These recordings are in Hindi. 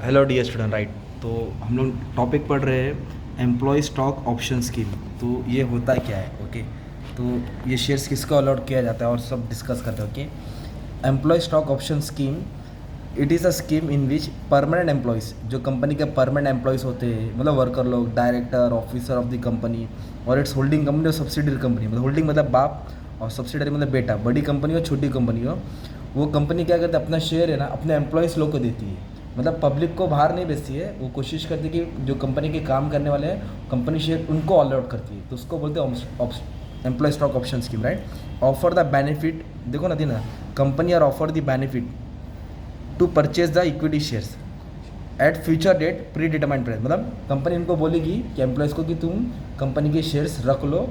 Hello dear student, right. तो हम लोग टॉपिक पढ़ रहे हैं एम्प्लॉय स्टॉक ऑप्शन स्कीम। तो ये होता क्या है? ओके, तो ये शेयर्स किसको अलॉट किया जाता है और सब डिस्कस करते हैं। Okay, employ stock option scheme, it is a scheme in which permanent employees, जो कंपनी के परमानेंट एम्प्लॉयज़ होते हैं, मतलब वर्कर लोग, director officer of the company और इट्स होल्डिंग कंपनी और सब्सिडरी कंपनी, मतलब होल्डिंग मतलब बाप और सब्सिडरी मतलब बेटा, बड़ी कंपनी हो छोटी कंपनी हो, वो कंपनी क्या करती है, अपना शेयर है ना अपने एम्प्लॉयज़ लोग को देती है। मतलब पब्लिक को बाहर नहीं बेचती है, वो कोशिश करती है कि जो कंपनी के काम करने वाले हैं कंपनी शेयर उनको अलॉट करती है, तो उसको बोलते हैं employ stock option scheme, right. Offer the benefit, देखो ना थी ना, company are offer the benefit to purchase the equity shares at future date pre determined price. मतलब कंपनी इनको बोलेगी कि एम्प्लॉयज़ को कि तुम कंपनी के शेयर्स रख लो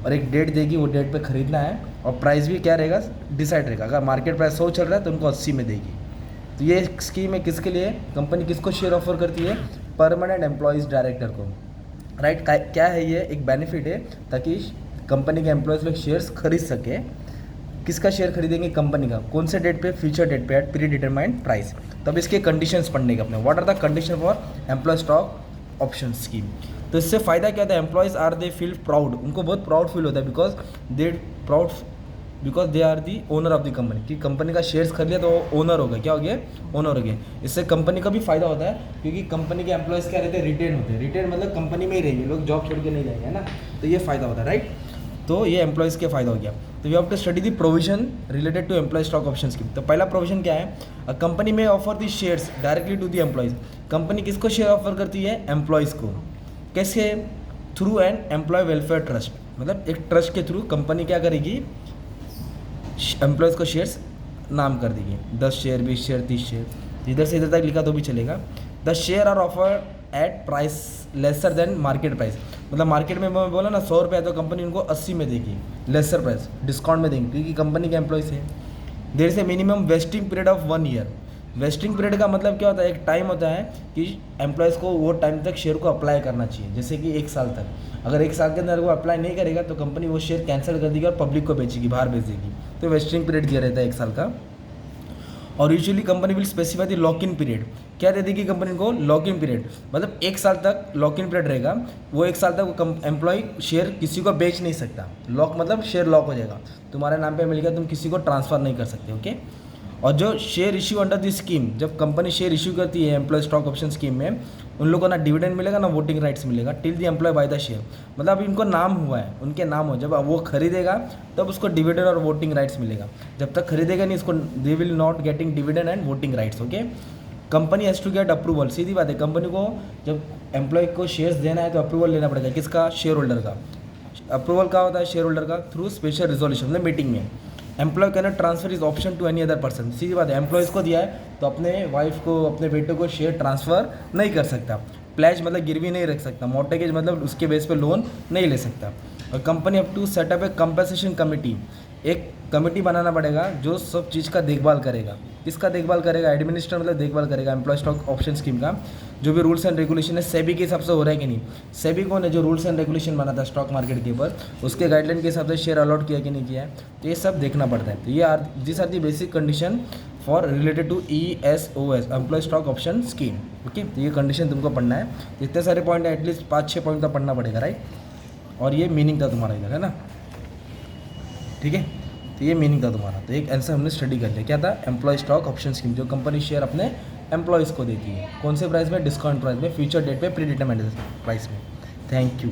और एक डेट देगी, वो डेट पे खरीदना है और प्राइस भी क्या रहेगा, डिसाइड रहेगा। अगर मार्केट प्राइस 100 चल रहा है तो उनको 80 में देगी। तो ये स्कीम है किसके लिए? कंपनी किसको शेयर ऑफर करती है? परमानेंट एम्प्लॉयज़ डायरेक्टर को, राइट। क्या है ये? एक बेनिफिट है ताकि कंपनी के एम्प्लॉयज़ लोग शेयर्स खरीद सके। किसका शेयर खरीदेंगे? कंपनी का। कौन से डेट पे? फ्यूचर डेट पे एट प्री डिटरमाइंड प्राइस। तब इसके कंडीशंस पढ़ने के अपने, what are the condition for employ stock option scheme. तो इससे फ़ायदा क्या होता है? Employees are they feel proud, उनको बहुत प्राउड फील होता है because they are the owner of the company, कि कंपनी का शेयर्स खरीद लिया तो ओनर हो गया। क्या हो गया? ओनर हो गया। इससे कंपनी का भी फायदा होता है क्योंकि कंपनी के एम्प्लॉयज़ क्या रहते हैं? रिटेन होते हैं। रिटेन मतलब कंपनी में ही रहेंगे लोग, जॉब छोड़ के नहीं जाएंगे, है ना। तो ये फ़ायदा होता है, राइट। तो ये एम्प्लॉयज़ के फ़ायदा हो गया। तो you have to study the provision related to employ stock option scheme. तो पहला प्रोविजन क्या है? अ कंपनी में offer the shares directly to the employees. Company किसको शेयर ऑफर करती है? एम्प्लॉयज़ को। कैसे? Through an employ welfare trust, मतलब एक ट्रस्ट के थ्रू कंपनी क्या करेगी? एम्प्लॉयज़ को शेयर्स नाम कर देगी, 10 शेयर, 20 शेयर, 30 शेयर, इधर से इधर तक लिखा तो भी चलेगा। The share are offer at price lesser than market price. मतलब मार्केट में मैं बोला ना 100 रुपये है तो कंपनी उनको 80 में देगी, लेसर प्राइस, डिस्काउंट में देंगे क्योंकि कंपनी के एम्प्लॉयज़ है। देर से minimum vesting period of 1 year. Vesting period का मतलब क्या होता है? एक टाइम होता है कि एम्प्लॉयज़ को वो टाइम तक शेयर को अप्लाई करना चाहिए, जैसे कि 1 साल तक। अगर 1 साल के अंदर वो अप्लाई नहीं करेगा तो कंपनी वो शेयर कैंसिल कर देगी और पब्लिक को बेचेगी, बाहर बेच देगी। तो वेस्टिंग पीरियड दिया रहता है 1 साल का। और usually company will specify the lock in period. क्या दे देगी कंपनी को? लॉक इन पीरियड, मतलब 1 साल तक लॉक इन पीरियड रहेगा। वो 1 साल तक वो एम्प्लॉय शेयर किसी को बेच नहीं सकता। लॉक मतलब शेयर लॉक हो जाएगा, तुम्हारे नाम पे मिल गया, तुम किसी को ट्रांसफ़र नहीं कर सकते। ओके। और जो share issue under the scheme, जब कंपनी शेयर इश्यू करती है एम्प्लॉय स्टॉक ऑप्शन स्कीम में, उन लोगों को ना डिविडेंड मिलेगा ना वोटिंग राइट्स मिलेगा till the employ buy the share. मतलब अभी इनको नाम हुआ है, उनके नाम हो, जब वो खरीदेगा तब उसको डिविडेंड और वोटिंग राइट्स मिलेगा। जब तक खरीदेगा नहीं इसको, they will not getting dividend and voting rights. Okay. Company has to get approval. सीधी बात है, कंपनी को जब एम्प्लॉय को शेयर्स देना है तो अप्रूवल लेना पड़ेगा। किसका? शेयर होल्डर का। अप्रूवल का होता है शेयर होल्डर का थ्रू स्पेशल रिजोल्यूशन, मतलब मीटिंग में। Employee can not transfer is option to any other person. सीधी बात है, एम्प्लॉयज़ को दिया है तो अपने वाइफ को, अपने बेटे को शेयर ट्रांसफ़र नहीं कर सकता। प्लेज मतलब गिरवी नहीं रख सकता। मॉर्टगेज मतलब उसके बेस पे लोन नहीं ले सकता। और company up to setup a compensation committee, एक कमेटी बनाना पड़ेगा जो सब चीज़ का देखभाल करेगा। किसका देखभाल करेगा? एडमिनिस्ट्रेटर, मतलब देखभाल करेगा एम्प्लॉय स्टॉक ऑप्शन स्कीम का। जो भी रूल्स एंड रेगुलेशन है सेबी के हिसाब से हो रहा है कि नहीं। सेबी कौन है? जो रूल्स एंड रेगुलेशन बनाता है स्टॉक मार्केट के ऊपर, उसके गाइडलाइन के हिसाब से शेयर अलॉट किया कि नहीं किया है, तो ये सब देखना पड़ता है। तो ये this are the basic condition for related to ESOS, employ stock option scheme. Okay. तो ये कंडीशन तुमको पढ़ना है। इतने सारे पॉइंट है, एटलीस्ट 5-6 पॉइंट तो पढ़ना पड़ेगा, राइट। और ये मीनिंग था तुम्हारा इधर, है ना, ठीक है। तो ये मीनिंग था तुम्हारा। तो एक आंसर हमने स्टडी कर लिया। क्या था? एम्प्लॉय स्टॉक ऑप्शन स्कीम, जो कंपनी शेयर अपने एम्प्लॉयज़ को देती है। कौन से प्राइस में? डिस्काउंट प्राइस में, फ्यूचर डेट पे, प्री डिटरमाइंड प्राइस में। Thank you.